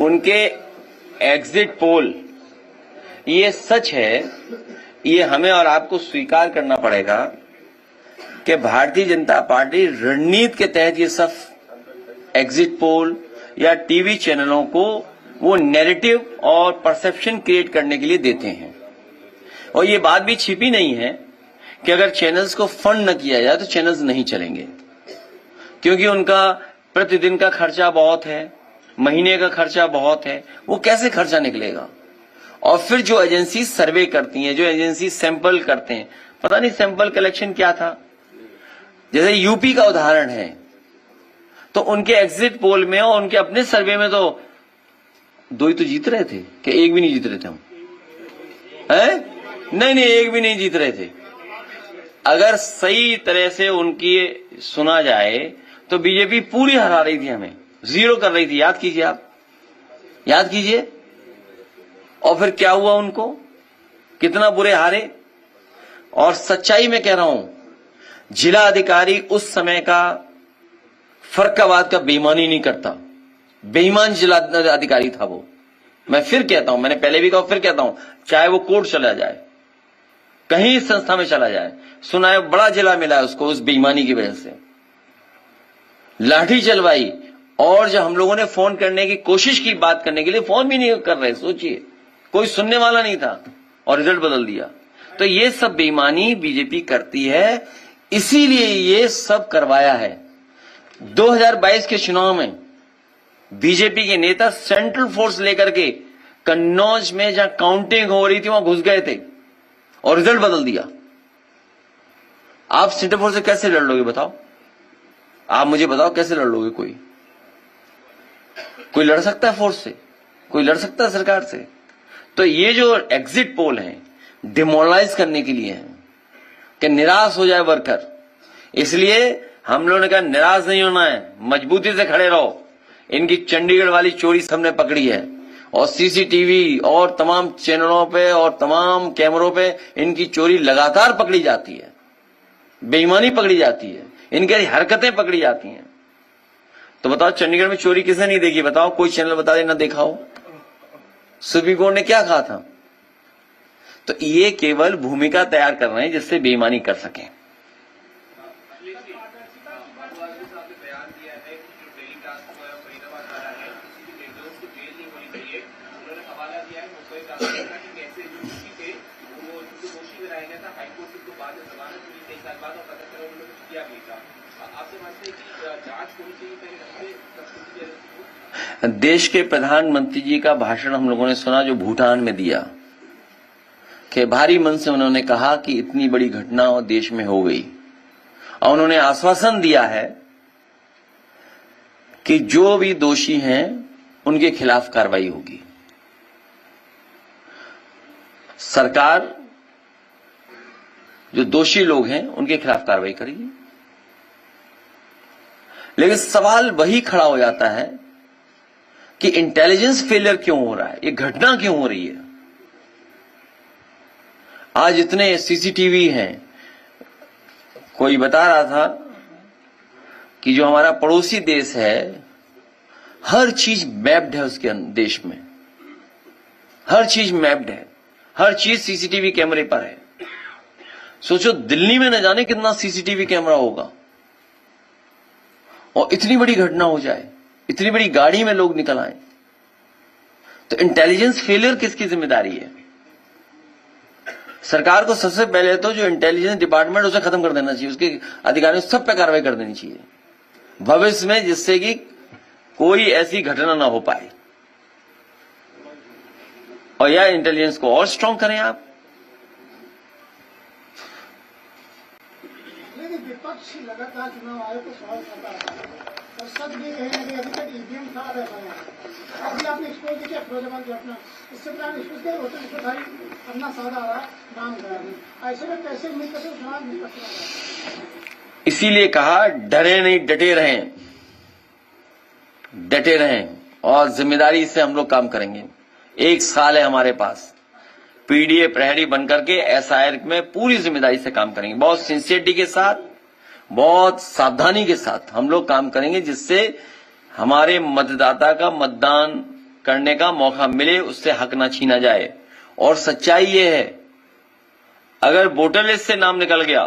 उनके exit poll, ये सच है, ये हमें और आपको स्वीकार करना पड़ेगा कि भारतीय जनता पार्टी रणनीति के तहत ये सब एग्जिट पोल या टीवी चैनलों को वो नैरेटिव और परसेप्शन क्रिएट करने के लिए देते हैं। और ये बात भी छिपी नहीं है कि अगर चैनल्स को फंड न किया जाए तो चैनल्स नहीं चलेंगे, क्योंकि उनका प्रतिदिन का खर्चा बहुत है, महीने का खर्चा बहुत है, वो कैसे खर्चा निकलेगा। और फिर जो एजेंसी सर्वे करती हैं, जो एजेंसी सैंपल करते हैं, पता नहीं सैंपल कलेक्शन क्या था, जैसे यूपी का उदाहरण है, तो उनके एग्जिट पोल में और उनके अपने सर्वे में तो 2 ही तो जीत रहे थे, कि 1 भी नहीं जीत रहे थे हम, हैं? नहीं, 1 भी नहीं जीत रहे थे। अगर सही तरह से उनकी सुना जाए तो बीजेपी पूरी हरा रही थी, हमें 0 कर रही थी, याद कीजिए आप, याद कीजिए। और फिर क्या हुआ, उनको कितना बुरे हारे। और सच्चाई में कह रहा हूं, जिला अधिकारी उस समय का फर्काबाद का बेईमानी नहीं करता, बेईमान जिला अधिकारी था वो। मैं फिर कहता हूं, मैंने पहले भी कहा, फिर कहता हूं, चाहे वो कोर्ट चला जाए, कहीं संस्था में चला जाए, सुना है बड़ा जिला मिला है उसको उस बेईमानी की वजह से, लाठी चलवाई। और जब हम लोगों ने फोन करने की कोशिश की, बात करने के लिए, फोन भी नहीं कर रहे, सोचिए, कोई सुनने वाला नहीं था, और रिजल्ट बदल दिया। तो ये सब बेईमानी बीजेपी करती है, इसीलिए ये सब करवाया है। 2022 के चुनाव में बीजेपी के नेता सेंट्रल फोर्स लेकर के कन्नौज में जहां काउंटिंग हो रही थी वहां घुस गए थे और रिजल्ट बदल दिया। आप सेंट्रल फोर्स से कैसे लड़ लोगे बताओ? आप मुझे बताओ, कैसे लड़ लोगे? कोई लड़ सकता है फोर्स से? कोई लड़ सकता है सरकार से? तो ये जो एग्जिट पोल है, डिमोरलाइज करने के लिए है कि निराश हो जाए वर्कर। इसलिए हम लोगों ने कहा निराश नहीं होना है, मजबूती से खड़े रहो। इनकी चंडीगढ़ वाली चोरी सबने पकड़ी है, और सीसीटीवी और तमाम चैनलों पे और तमाम कैमरों पे इनकी चोरी लगातार पकड़ी जाती है, बेईमानी पकड़ी जाती है, इनकी हरकतें पकड़ी जाती हैं। तो बताओ, चंडीगढ़ में चोरी किसने नहीं देखी? बताओ, कोई चैनल बता देना देखा हो। सुप्रीम कोर्ट ने क्या कहा था? तो ये केवल भूमिका तैयार कर रहे हैं जिससे बेईमानी कर सकें। देश के प्रधानमंत्री जी का भाषण हम लोगों ने सुना जो भूटान में दिया, कि भारी मन से उन्होंने कहा कि इतनी बड़ी घटना देश में हो गई, और उन्होंने आश्वासन दिया है कि जो भी दोषी हैं उनके खिलाफ कार्रवाई होगी। सरकार जो दोषी लोग हैं उनके खिलाफ कार्रवाई करेगी। लेकिन सवाल वही खड़ा हो जाता है कि इंटेलिजेंस फेलियर क्यों हो रहा है, ये घटना क्यों हो रही है? आज इतने सीसीटीवी हैं, कोई बता रहा था कि जो हमारा पड़ोसी देश है, हर चीज मैप्ड है उसके देश में, हर चीज मैप्ड है, हर चीज सीसीटीवी कैमरे पर है। सोचो, दिल्ली में न जाने कितना सीसीटीवी कैमरा होगा, और इतनी बड़ी घटना हो जाए, इतनी बड़ी गाड़ी में लोग निकल आए। तो इंटेलिजेंस फेलियर किसकी जिम्मेदारी है? सरकार को सबसे पहले तो जो इंटेलिजेंस डिपार्टमेंट उसे खत्म कर देना चाहिए, उसके अधिकारियों सब पे कार्रवाई कर देनी चाहिए भविष्य में, जिससे कि कोई ऐसी घटना ना हो पाए। और यह इंटेलिजेंस को और स्ट्रांग करें आप। विपक्ष लगातार चुनाव आयोग को सवाल करता है, और सच भी है कि अभी तक ईवीएम था रहे हैं। अभी आपने एक्सपोज किया फिरोजाबाद घटना, इससे पहले एक्सपोज किया होटल इसको भाई अपना सादा आ रहा है, नाम गया नहीं, ऐसे में कैसे मिलकर चुनाव नहीं कर सकता? इसीलिए कहा डरे नहीं, डटे रहें, डटे रहें, और जिम्मेदारी से हम लोग काम करेंगे। 1 साल है हमारे पास, पीडीए प्रहरी बनकर के एसआईआर में पूरी जिम्मेदारी से काम करेंगे, बहुत सिंसियरिटी के साथ, बहुत सावधानी के साथ हम लोग काम करेंगे, जिससे हमारे मतदाता का मतदान करने का मौका मिले, उससे हक ना छीना जाए। और सच्चाई ये है, अगर वोटर लिस्ट से नाम निकल गया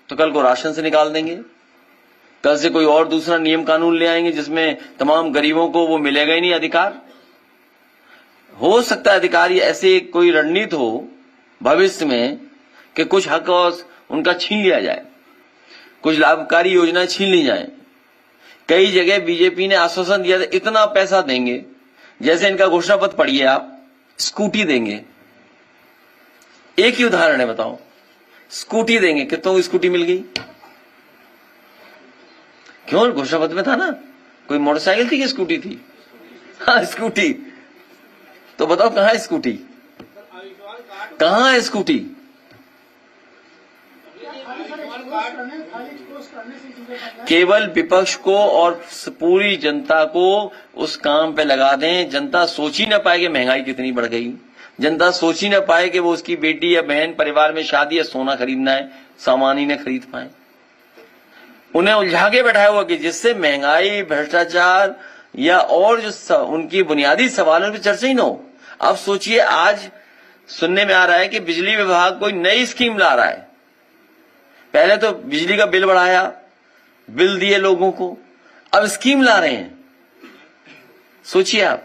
तो कल को राशन से निकाल देंगे, कल से कोई और दूसरा नियम कानून ले आएंगे जिसमें तमाम गरीबों को वो मिलेगा ही नहीं अधिकार। हो सकता है अधिकारी ऐसे कोई रणनीति हो भविष्य में कि कुछ हक और उनका छीन लिया जाए, कुछ लाभकारी योजनाएं छीन ली जाएं। कई जगह बीजेपी ने आश्वासन दिया था इतना पैसा देंगे, जैसे इनका घोषणा पत्र पढ़िए आप, स्कूटी देंगे। एक ही उदाहरण है, बताओ, स्कूटी देंगे, कितनों को स्कूटी मिल गई? क्यों? घोषणा पत्र में था ना। कोई मोटरसाइकिल थी कि स्कूटी थी? हाँ, स्कूटी। तो बताओ कहां है स्कूटी? कहां है स्कूटी? केवल विपक्ष को और पूरी जनता को उस काम पे लगा दें। जनता सोच ही ना पाए कि महंगाई कितनी बढ़ गई, जनता सोच ही ना पाए कि वो उसकी बेटी या बहन परिवार में शादी या सोना खरीदना है, सामान ही न खरीद पाए। उन्हें उलझा के बैठाया हुआ कि जिससे महंगाई, भ्रष्टाचार या और जो उनकी बुनियादी सवालों पर चर्चा ही न हो। अब सोचिए, आज सुनने में आ रहा है कि बिजली विभाग कोई नई स्कीम ला रहा है। पहले तो बिजली का बिल बढ़ाया, बिल दिए लोगों को, अब स्कीम ला रहे हैं। सोचिए आप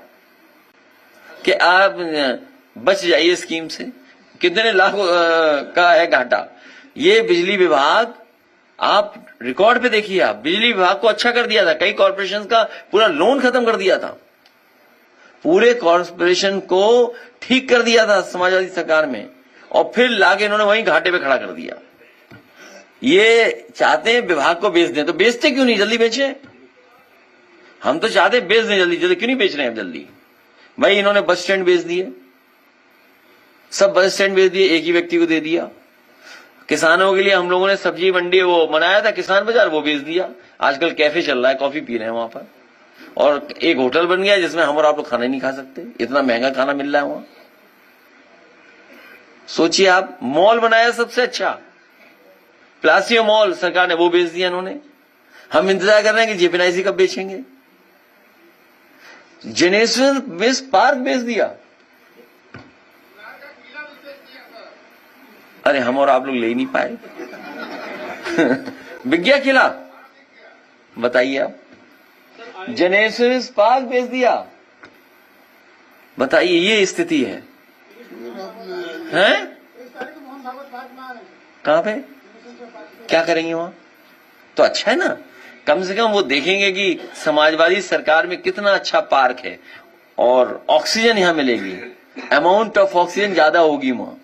कि आप बच जाइए स्कीम से, कितने लाख का है घाटा। ये बिजली विभाग, आप रिकॉर्ड पे देखिए, आप बिजली विभाग को अच्छा कर दिया था, कई कॉर्पोरेशन का पूरा लोन खत्म कर दिया था, पूरे कॉर्पोरेशन को ठीक कर दिया था समाजवादी सरकार में, और फिर लाके इन्होंने वहीं घाटे पे खड़ा कर दिया। ये चाहते हैं विभाग को बेच दें, तो बेचते क्यों नहीं? जल्दी बेचे। हम तो चाहते हैं बेच दें जल्दी जल्दी, क्यों नहीं बेच रहे हैं जल्दी? भाई इन्होंने बस स्टैंड बेच दिए, सब बस स्टैंड बेच दिए, एक ही व्यक्ति को दे दिया। किसानों के लिए हम लोगों ने सब्जी मंडी वो बनाया था, किसान बाजार, वो बेच दिया। आजकल कैफे चल रहा है, कॉफी पी रहे हैं वहां पर, और एक होटल बन गया जिसमें हम और आप लोग खाना ही नहीं खा सकते, इतना महंगा खाना मिल रहा है वहां। सोचिए आप, मॉल बनाया सबसे अच्छा, प्लासियो मॉल सरकार ने, वो बेच दिया इन्होंने। हम इंतजार कर रहे हैं कि जेपीएनआईसी कब बेचेंगे। जेनेश्वर बेस पार्क बेच दिया। अरे हम और आप लोग ले ही नहीं पाए। विज्ञा किला, बताइए आप, जेनेश्वर पार्क बेच दिया। बताइए, ये स्थिति है, हैं? कहां पे? क्या करेंगे वहां? तो अच्छा है ना, कम से कम वो देखेंगे कि समाजवादी सरकार में कितना अच्छा पार्क है, और ऑक्सीजन यहां मिलेगी, अमाउंट ऑफ ऑक्सीजन ज्यादा होगी वहां।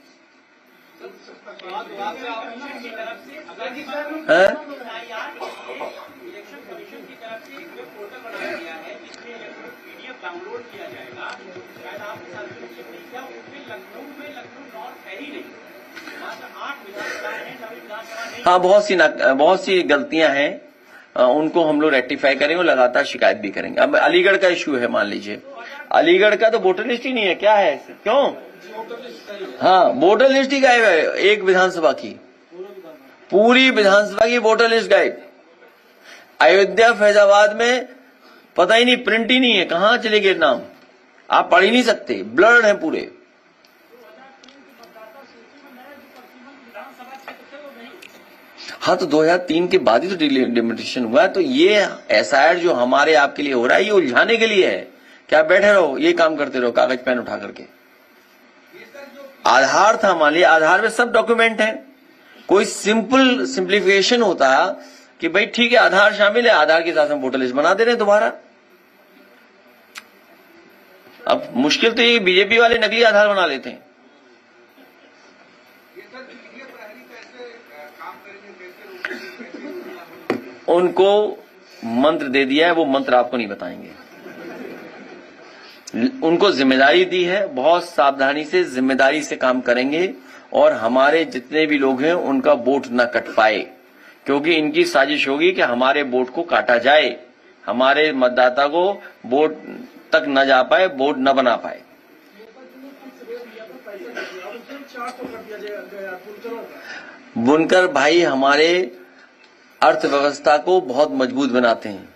हाँ, बहुत सी गलतियां हैं, उनको हम लोग रेक्टिफाई करेंगे और लगातार शिकायत भी करेंगे। अब अलीगढ़ का इश्यू है, मान लीजिए, अलीगढ़ का तो वोटर लिस्ट ही नहीं है, क्या है, क्यों? हाँ, वोटर लिस्ट ही गायब है, एक विधानसभा की, पूरी विधानसभा की वोटर लिस्ट गायब। अयोध्या, फैजाबाद में पता ही नहीं, प्रिंट ही नहीं है, कहां चले गए नाम, आप पढ़ ही नहीं सकते, ब्लर्ड है पूरे। हाँ, तो 2003 के बाद ही तो डिलिमिटेशन हुआ है। तो ये एसआईआर जो हमारे आपके लिए हो रहा है, ये उलझाने के लिए है कि आप बैठे रहो, ये काम करते रहो कागज पेन उठा करके। आधार था, मान लिया आधार में सब डॉक्यूमेंट है, कोई सिंप्लीफिकेशन होता कि भाई ठीक है आधार शामिल है, आधार के साथ हम वोटर लिस्ट बना दे रहे हैं दोबारा। अब मुश्किल तो ये बीजेपी वाले नकली आधार बना लेते हैं। उनको मंत्र दे दिया है, वो मंत्र आपको नहीं बताएंगे। उनको जिम्मेदारी दी है, बहुत सावधानी से जिम्मेदारी से काम करेंगे, और हमारे जितने भी लोग हैं उनका वोट न कट पाए, क्योंकि इनकी साजिश होगी कि हमारे वोट को काटा जाए, हमारे मतदाता को वोट तक न जा पाए, वोट न बना पाए। बुनकर भाई हमारे अर्थव्यवस्था को बहुत मजबूत बनाते हैं।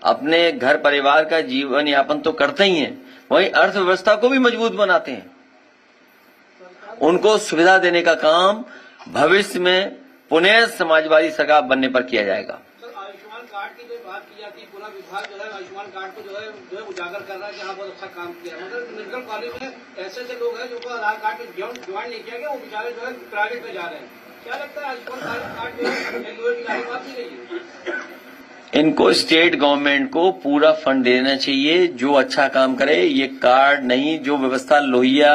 अपने घर परिवार का जीवन यापन तो करते ही हैं, वहीं अर्थव्यवस्था को भी मजबूत बनाते हैं। उनको सुविधा देने का काम भविष्य में पुनः समाजवादी सरकार बनने पर किया जाएगा। आयुष्मान कार्ड की जो बात की जाती है, पूरा विभाग जो है आयुष्मान कार्ड को जो है उजागर कर रहा है, जहाँ बहुत अच्छा काम किया, मगर मेडिकल कॉलेज में ऐसे ऐसे लोग हैं जो आधार कार्ड ज्वाइन नहीं किया गया, वो बेचारे जो है प्राइवेट में जा रहे हैं। क्या लगता है आयुष्मान कार्ड जो है लोहे की लाठी बात नहीं है? इनको स्टेट गवर्नमेंट को पूरा फंड देना चाहिए, जो अच्छा काम करे। ये कार्ड नहीं, जो व्यवस्था लोहिया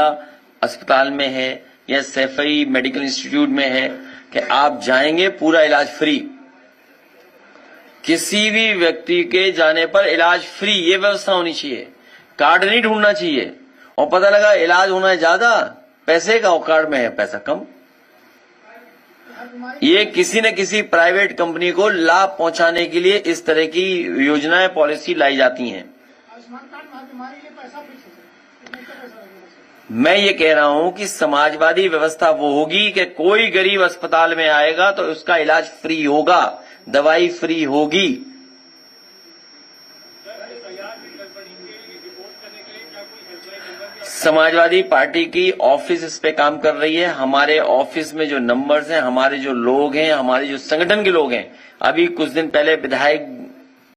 अस्पताल में है या सैफई मेडिकल इंस्टीट्यूट में है कि आप जाएंगे पूरा इलाज फ्री, किसी भी व्यक्ति के जाने पर इलाज फ्री, ये व्यवस्था होनी चाहिए। कार्ड नहीं ढूंढना चाहिए और पता लगा इलाज होना है ज्यादा पैसे का और कार्ड में है पैसा कम। ये किसी न किसी प्राइवेट कंपनी को लाभ पहुंचाने के लिए इस तरह की योजनाएं पॉलिसी लाई जाती हैं। आयुष्मान कार्ड में बीमारी के पैसा फिक्स है, कितने का पैसा लगेगा? मैं ये कह रहा हूं कि समाजवादी व्यवस्था वो होगी कि कोई गरीब अस्पताल में आएगा तो उसका इलाज फ्री होगा, दवाई फ्री होगी। समाजवादी पार्टी की ऑफिस इस पे काम कर रही है। हमारे ऑफिस में जो नंबर्स हैं, हमारे जो लोग हैं, हमारे जो संगठन के लोग हैं, अभी कुछ दिन पहले विधायक